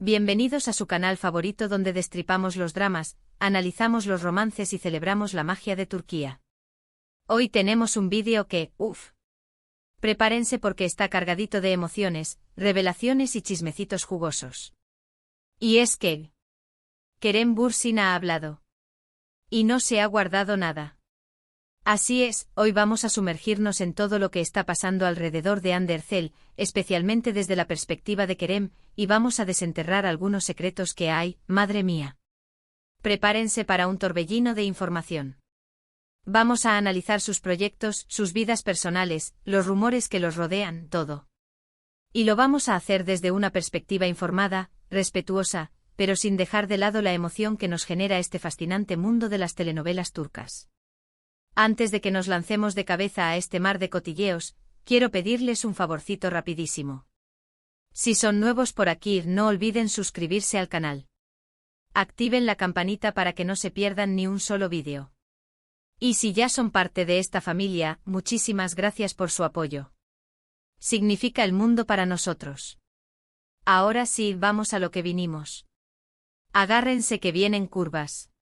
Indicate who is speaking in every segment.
Speaker 1: Bienvenidos a su canal favorito donde destripamos los dramas, analizamos los romances y celebramos la magia de Turquía. Hoy tenemos un vídeo que, prepárense porque está cargadito de emociones, revelaciones y chismecitos jugosos. Y es que Kerem Bürsin ha hablado. Y no se ha guardado nada. Así es, hoy vamos a sumergirnos en todo lo que está pasando alrededor de Hande Erçel, especialmente desde la perspectiva de Kerem, y vamos a desenterrar algunos secretos que hay, madre mía. Prepárense para un torbellino de información. Vamos a analizar sus proyectos, sus vidas personales, los rumores que los rodean, todo. Y lo vamos a hacer desde una perspectiva informada, respetuosa, pero sin dejar de lado la emoción que nos genera este fascinante mundo de las telenovelas turcas. Antes de que nos lancemos de cabeza a este mar de cotilleos, quiero pedirles un favorcito rapidísimo. Si son nuevos por aquí, no olviden suscribirse al canal. Activen la campanita para que no se pierdan ni un solo vídeo. Y si ya son parte de esta familia, muchísimas gracias por su apoyo. Significa el mundo para nosotros. Ahora sí, vamos a lo que vinimos. Agárrense que vienen curvas.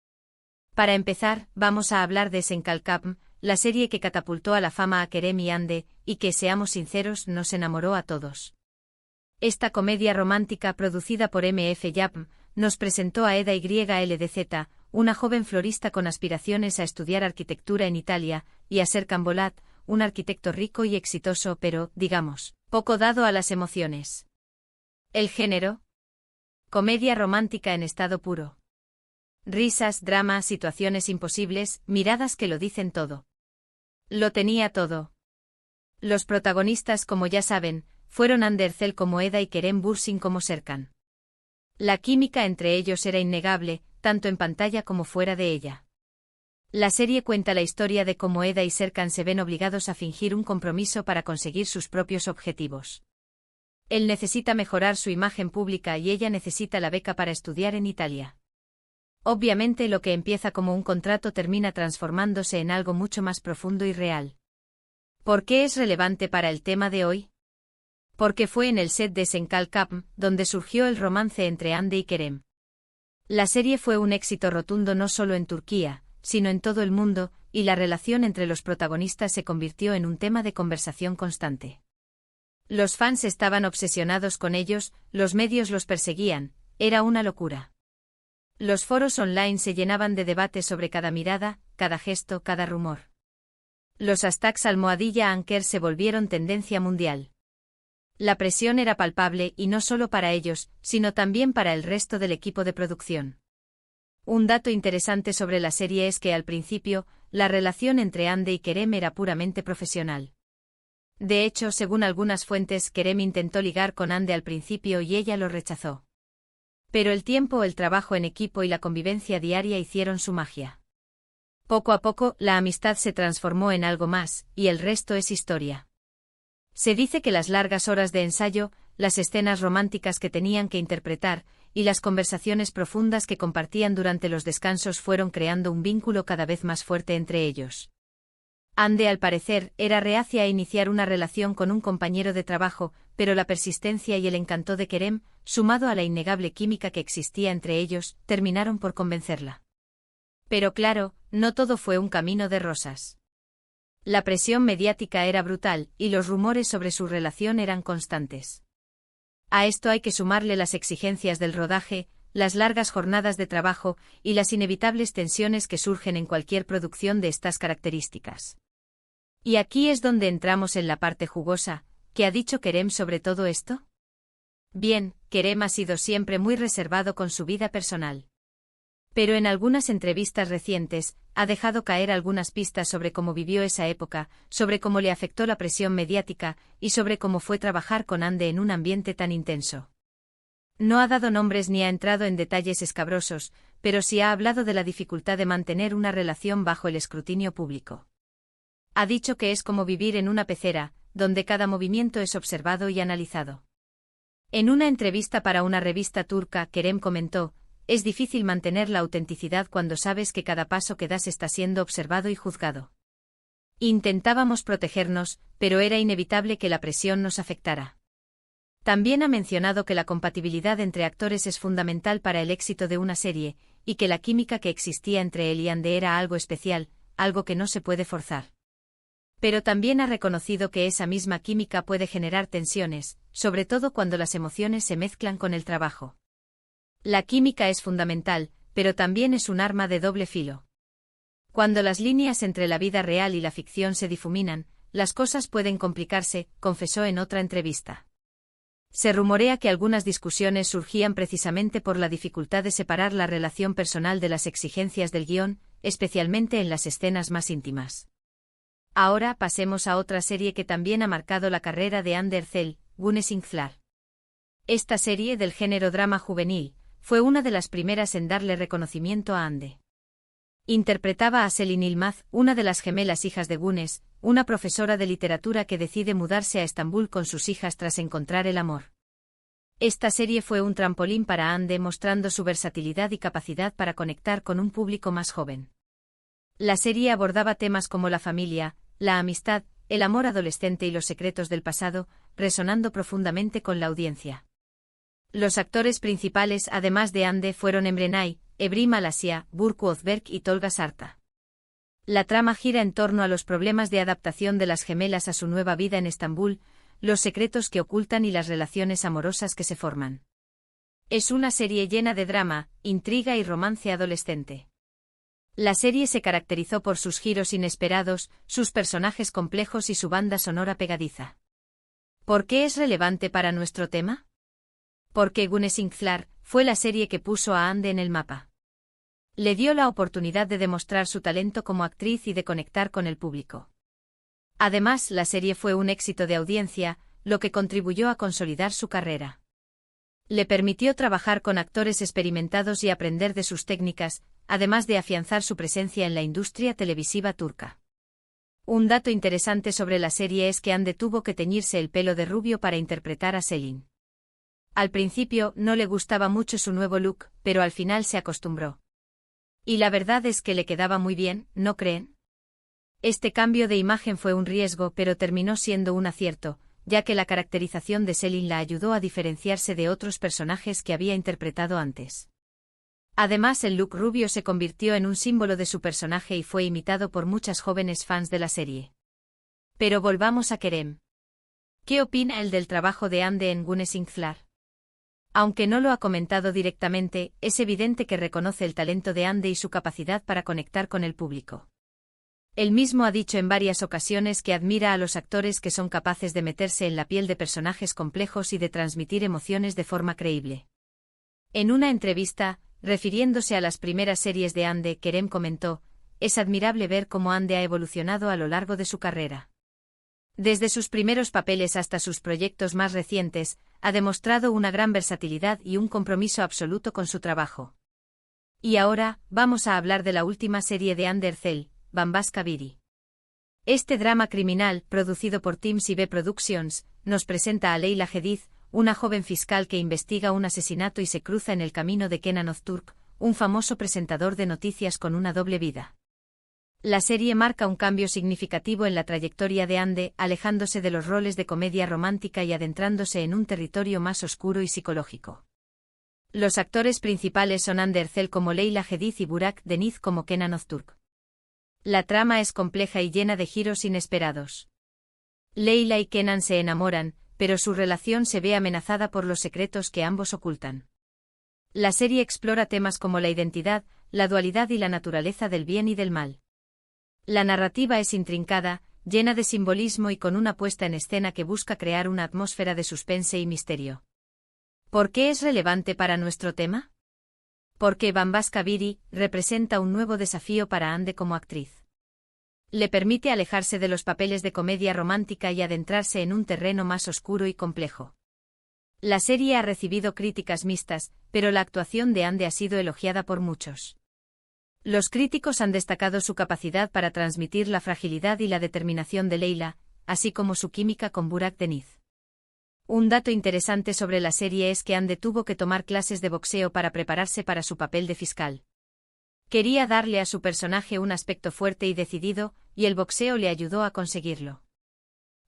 Speaker 1: Para empezar, vamos a hablar de Senkalkam, la serie que catapultó a la fama a Kerem y Hande, y que, seamos sinceros, nos enamoró a todos. Esta comedia romántica producida por MF Yapım, nos presentó a Eda YLDZ, una joven florista con aspiraciones a estudiar arquitectura en Italia, y a Serkan Bolat, un arquitecto rico y exitoso pero, digamos, poco dado a las emociones. El género: comedia romántica en estado puro. Risas, drama, situaciones imposibles, miradas que lo dicen todo. Lo tenía todo. Los protagonistas, como ya saben, fueron Hande Erçel como Eda y Kerem Bürsin como Serkan. La química entre ellos era innegable, tanto en pantalla como fuera de ella. La serie cuenta la historia de cómo Eda y Serkan se ven obligados a fingir un compromiso para conseguir sus propios objetivos. Él necesita mejorar su imagen pública y ella necesita la beca para estudiar en Italia. Obviamente lo que empieza como un contrato termina transformándose en algo mucho más profundo y real. ¿Por qué es relevante para el tema de hoy? Porque fue en el set de Senkalkam donde surgió el romance entre Hande y Kerem. La serie fue un éxito rotundo no solo en Turquía, sino en todo el mundo, y la relación entre los protagonistas se convirtió en un tema de conversación constante. Los fans estaban obsesionados con ellos, los medios los perseguían, era una locura. Los foros online se llenaban de debates sobre cada mirada, cada gesto, cada rumor. Los hashtags #Anker se volvieron tendencia mundial. La presión era palpable y no solo para ellos, sino también para el resto del equipo de producción. Un dato interesante sobre la serie es que al principio, la relación entre Hande y Kerem era puramente profesional. De hecho, según algunas fuentes, Kerem intentó ligar con Hande al principio y ella lo rechazó. Pero el tiempo, el trabajo en equipo y la convivencia diaria hicieron su magia. Poco a poco, la amistad se transformó en algo más, y el resto es historia. Se dice que las largas horas de ensayo, las escenas románticas que tenían que interpretar, y las conversaciones profundas que compartían durante los descansos fueron creando un vínculo cada vez más fuerte entre ellos. Hande, al parecer, era reacia a iniciar una relación con un compañero de trabajo, pero la persistencia y el encanto de Kerem, sumado a la innegable química que existía entre ellos, terminaron por convencerla. Pero claro, no todo fue un camino de rosas. La presión mediática era brutal, y los rumores sobre su relación eran constantes. A esto hay que sumarle las exigencias del rodaje, las largas jornadas de trabajo, y las inevitables tensiones que surgen en cualquier producción de estas características. Y aquí es donde entramos en la parte jugosa. ¿Qué ha dicho Kerem sobre todo esto? Bien, Kerem ha sido siempre muy reservado con su vida personal. Pero en algunas entrevistas recientes, ha dejado caer algunas pistas sobre cómo vivió esa época, sobre cómo le afectó la presión mediática, y sobre cómo fue trabajar con Hande en un ambiente tan intenso. No ha dado nombres ni ha entrado en detalles escabrosos, pero sí ha hablado de la dificultad de mantener una relación bajo el escrutinio público. Ha dicho que es como vivir en una pecera, donde cada movimiento es observado y analizado. En una entrevista para una revista turca, Kerem comentó: «Es difícil mantener la autenticidad cuando sabes que cada paso que das está siendo observado y juzgado. Intentábamos protegernos, pero era inevitable que la presión nos afectara. También ha mencionado que la compatibilidad entre actores es fundamental para el éxito de una serie, y que la química que existía entre él y Ande era algo especial, algo que no se puede forzar. Pero también ha reconocido que esa misma química puede generar tensiones, sobre todo cuando las emociones se mezclan con el trabajo. La química es fundamental, pero también es un arma de doble filo. Cuando las líneas entre la vida real y la ficción se difuminan, las cosas pueden complicarse, confesó en otra entrevista. Se rumorea que algunas discusiones surgían precisamente por la dificultad de separar la relación personal de las exigencias del guión, especialmente en las escenas más íntimas. Ahora pasemos a otra serie que también ha marcado la carrera de Ande Erçel, Güneş İnkıllar. Esta serie del género drama juvenil fue una de las primeras en darle reconocimiento a Ande. Interpretaba a Selin Yılmaz, una de las gemelas hijas de Güneş, una profesora de literatura que decide mudarse a Estambul con sus hijas tras encontrar el amor. Esta serie fue un trampolín para Ande, mostrando su versatilidad y capacidad para conectar con un público más joven. La serie abordaba temas como la familia, la amistad, el amor adolescente y los secretos del pasado, resonando profundamente con la audiencia. Los actores principales, además de Ande, fueron Emre Nay, Evrim Alasya, Burcu Özberk y Tolga Sarta. La trama gira en torno a los problemas de adaptación de las gemelas a su nueva vida en Estambul, los secretos que ocultan y las relaciones amorosas que se forman. Es una serie llena de drama, intriga y romance adolescente. La serie se caracterizó por sus giros inesperados, sus personajes complejos y su banda sonora pegadiza. ¿Por qué es relevante para nuestro tema? Porque Güneş İnkıllar fue la serie que puso a Ande en el mapa. Le dio la oportunidad de demostrar su talento como actriz y de conectar con el público. Además, la serie fue un éxito de audiencia, lo que contribuyó a consolidar su carrera. Le permitió trabajar con actores experimentados y aprender de sus técnicas, además de afianzar su presencia en la industria televisiva turca. Un dato interesante sobre la serie es que Ande tuvo que teñirse el pelo de rubio para interpretar a Selin. Al principio no le gustaba mucho su nuevo look, pero al final se acostumbró. Y la verdad es que le quedaba muy bien, ¿no creen? Este cambio de imagen fue un riesgo, pero terminó siendo un acierto, ya que la caracterización de Selin la ayudó a diferenciarse de otros personajes que había interpretado antes. Además, el look rubio se convirtió en un símbolo de su personaje y fue imitado por muchas jóvenes fans de la serie. Pero volvamos a Kerem. ¿Qué opina él del trabajo de Ande en Güneş İnkıllar? Aunque no lo ha comentado directamente, es evidente que reconoce el talento de Ande y su capacidad para conectar con el público. Él mismo ha dicho en varias ocasiones que admira a los actores que son capaces de meterse en la piel de personajes complejos y de transmitir emociones de forma creíble. En una entrevista, refiriéndose a las primeras series de Ande, Kerem comentó: «Es admirable ver cómo Ande ha evolucionado a lo largo de su carrera. Desde sus primeros papeles hasta sus proyectos más recientes, ha demostrado una gran versatilidad y un compromiso absoluto con su trabajo». Y ahora, vamos a hablar de la última serie de Ande Erçel, Bambaşka Biri. Este drama criminal, producido por Team CB Productions, nos presenta a Leyla Hadid, una joven fiscal que investiga un asesinato y se cruza en el camino de Kenan Öztürk, un famoso presentador de noticias con una doble vida. La serie marca un cambio significativo en la trayectoria de Ande, alejándose de los roles de comedia romántica y adentrándose en un territorio más oscuro y psicológico. Los actores principales son Ande Erçel como Leyla Hadid y Burak Deniz como Kenan Öztürk. La trama es compleja y llena de giros inesperados. Leyla y Kenan se enamoran, pero su relación se ve amenazada por los secretos que ambos ocultan. La serie explora temas como la identidad, la dualidad y la naturaleza del bien y del mal. La narrativa es intrincada, llena de simbolismo y con una puesta en escena que busca crear una atmósfera de suspense y misterio. ¿Por qué es relevante para nuestro tema? Porque Bambaşka Biri representa un nuevo desafío para Ande como actriz. Le permite alejarse de los papeles de comedia romántica y adentrarse en un terreno más oscuro y complejo. La serie ha recibido críticas mixtas, pero la actuación de Ande ha sido elogiada por muchos. Los críticos han destacado su capacidad para transmitir la fragilidad y la determinación de Leyla, así como su química con Burak Deniz. Un dato interesante sobre la serie es que Ande tuvo que tomar clases de boxeo para prepararse para su papel de fiscal. Quería darle a su personaje un aspecto fuerte y decidido, y el boxeo le ayudó a conseguirlo.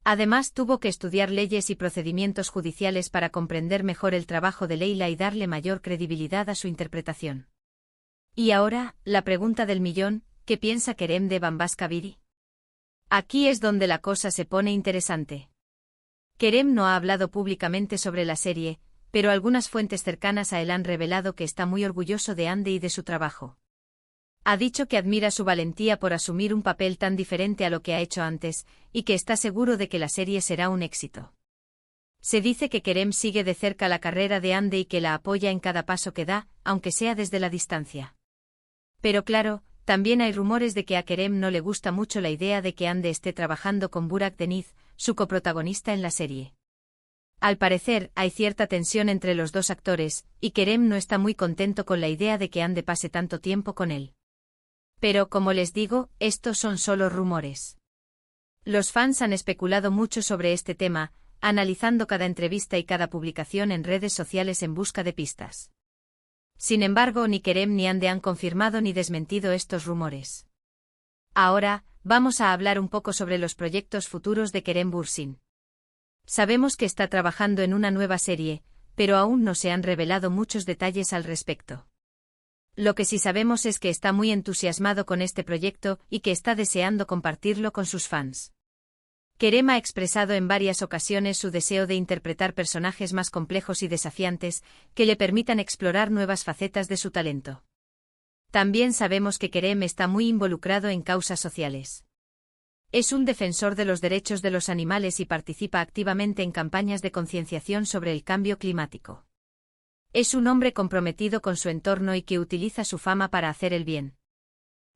Speaker 1: Además tuvo que estudiar leyes y procedimientos judiciales para comprender mejor el trabajo de Leila y darle mayor credibilidad a su interpretación. Y ahora, la pregunta del millón, ¿qué piensa Kerem de Bambas Kabiri? Aquí es donde la cosa se pone interesante. Kerem no ha hablado públicamente sobre la serie, pero algunas fuentes cercanas a él han revelado que está muy orgulloso de Ande y de su trabajo. Ha dicho que admira su valentía por asumir un papel tan diferente a lo que ha hecho antes, y que está seguro de que la serie será un éxito. Se dice que Kerem sigue de cerca la carrera de Ande y que la apoya en cada paso que da, aunque sea desde la distancia. Pero claro, también hay rumores de que a Kerem no le gusta mucho la idea de que Ande esté trabajando con Burak Deniz, su coprotagonista en la serie. Al parecer, hay cierta tensión entre los dos actores, y Kerem no está muy contento con la idea de que Ande pase tanto tiempo con él. Pero, como les digo, estos son solo rumores. Los fans han especulado mucho sobre este tema, analizando cada entrevista y cada publicación en redes sociales en busca de pistas. Sin embargo, ni Kerem ni Ande han confirmado ni desmentido estos rumores. Ahora, vamos a hablar un poco sobre los proyectos futuros de Kerem Bürsin. Sabemos que está trabajando en una nueva serie, pero aún no se han revelado muchos detalles al respecto. Lo que sí sabemos es que está muy entusiasmado con este proyecto y que está deseando compartirlo con sus fans. Kerem ha expresado en varias ocasiones su deseo de interpretar personajes más complejos y desafiantes, que le permitan explorar nuevas facetas de su talento. También sabemos que Kerem está muy involucrado en causas sociales. Es un defensor de los derechos de los animales y participa activamente en campañas de concienciación sobre el cambio climático. Es un hombre comprometido con su entorno y que utiliza su fama para hacer el bien.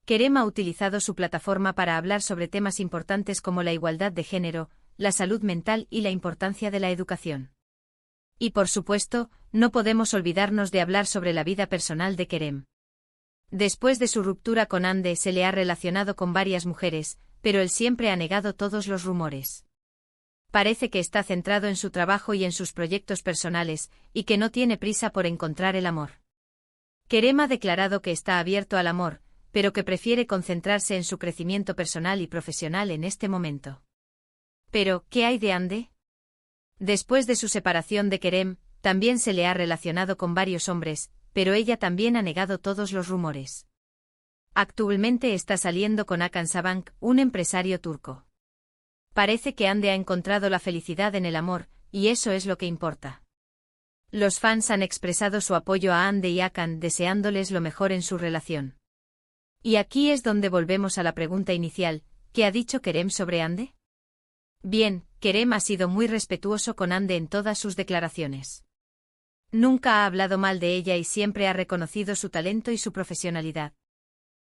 Speaker 1: Kerem ha utilizado su plataforma para hablar sobre temas importantes como la igualdad de género, la salud mental y la importancia de la educación. Y por supuesto, no podemos olvidarnos de hablar sobre la vida personal de Kerem. Después de su ruptura con Ande se le ha relacionado con varias mujeres, pero él siempre ha negado todos los rumores. Parece que está centrado en su trabajo y en sus proyectos personales, y que no tiene prisa por encontrar el amor. Kerem ha declarado que está abierto al amor, pero que prefiere concentrarse en su crecimiento personal y profesional en este momento. Pero, ¿qué hay de Ande? Después de su separación de Kerem, también se le ha relacionado con varios hombres, pero ella también ha negado todos los rumores. Actualmente está saliendo con Hakan Sabank, un empresario turco. Parece que Ande ha encontrado la felicidad en el amor, y eso es lo que importa. Los fans han expresado su apoyo a Ande y Hakan deseándoles lo mejor en su relación. Y aquí es donde volvemos a la pregunta inicial, ¿qué ha dicho Kerem sobre Ande? Bien, Kerem ha sido muy respetuoso con Ande en todas sus declaraciones. Nunca ha hablado mal de ella y siempre ha reconocido su talento y su profesionalidad.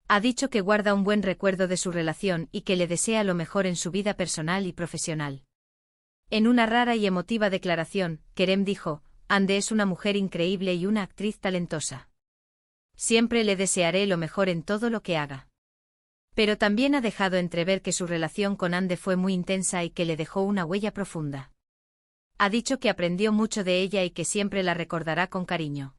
Speaker 1: Ha dicho que guarda un buen recuerdo de su relación y que le desea lo mejor en su vida personal y profesional. En una rara y emotiva declaración, Kerem dijo, Ande es una mujer increíble y una actriz talentosa. Siempre le desearé lo mejor en todo lo que haga. Pero también ha dejado entrever que su relación con Ande fue muy intensa y que le dejó una huella profunda. Ha dicho que aprendió mucho de ella y que siempre la recordará con cariño.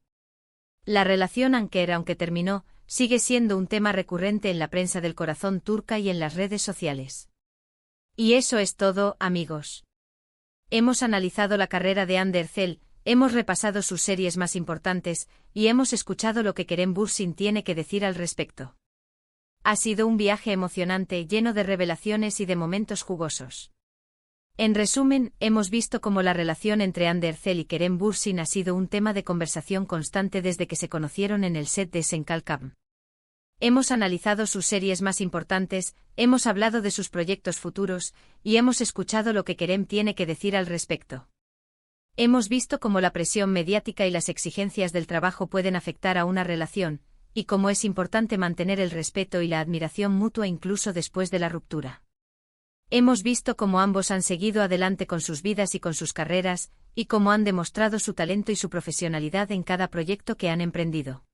Speaker 1: La relación aunque terminó, sigue siendo un tema recurrente en la prensa del corazón turca y en las redes sociales. Y eso es todo, amigos. Hemos analizado la carrera de Hande Erçel, hemos repasado sus series más importantes, y hemos escuchado lo que Kerem Bürsin tiene que decir al respecto. Ha sido un viaje emocionante, lleno de revelaciones y de momentos jugosos. En resumen, hemos visto cómo la relación entre Hande Erçel y Kerem Bürsin ha sido un tema de conversación constante desde que se conocieron en el set de Senkalkam. Hemos analizado sus series más importantes, hemos hablado de sus proyectos futuros, y hemos escuchado lo que Kerem tiene que decir al respecto. Hemos visto cómo la presión mediática y las exigencias del trabajo pueden afectar a una relación, y cómo es importante mantener el respeto y la admiración mutua incluso después de la ruptura. Hemos visto cómo ambos han seguido adelante con sus vidas y con sus carreras, y cómo han demostrado su talento y su profesionalidad en cada proyecto que han emprendido.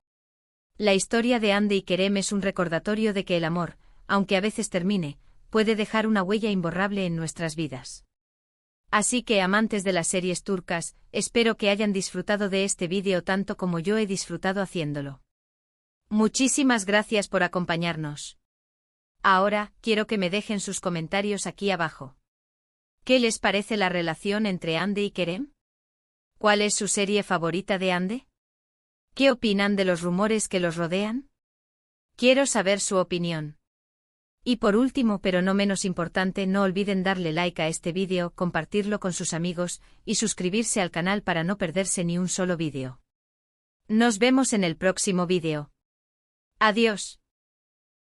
Speaker 1: La historia de Hande y Kerem es un recordatorio de que el amor, aunque a veces termine, puede dejar una huella imborrable en nuestras vidas. Así que, amantes de las series turcas, espero que hayan disfrutado de este vídeo tanto como yo he disfrutado haciéndolo. Muchísimas gracias por acompañarnos. Ahora, quiero que me dejen sus comentarios aquí abajo. ¿Qué les parece la relación entre Ande y Kerem? ¿Cuál es su serie favorita de Ande? ¿Qué opinan de los rumores que los rodean? Quiero saber su opinión. Y por último, pero no menos importante, no olviden darle like a este vídeo, compartirlo con sus amigos y suscribirse al canal para no perderse ni un solo vídeo. Nos vemos en el próximo vídeo. Adiós.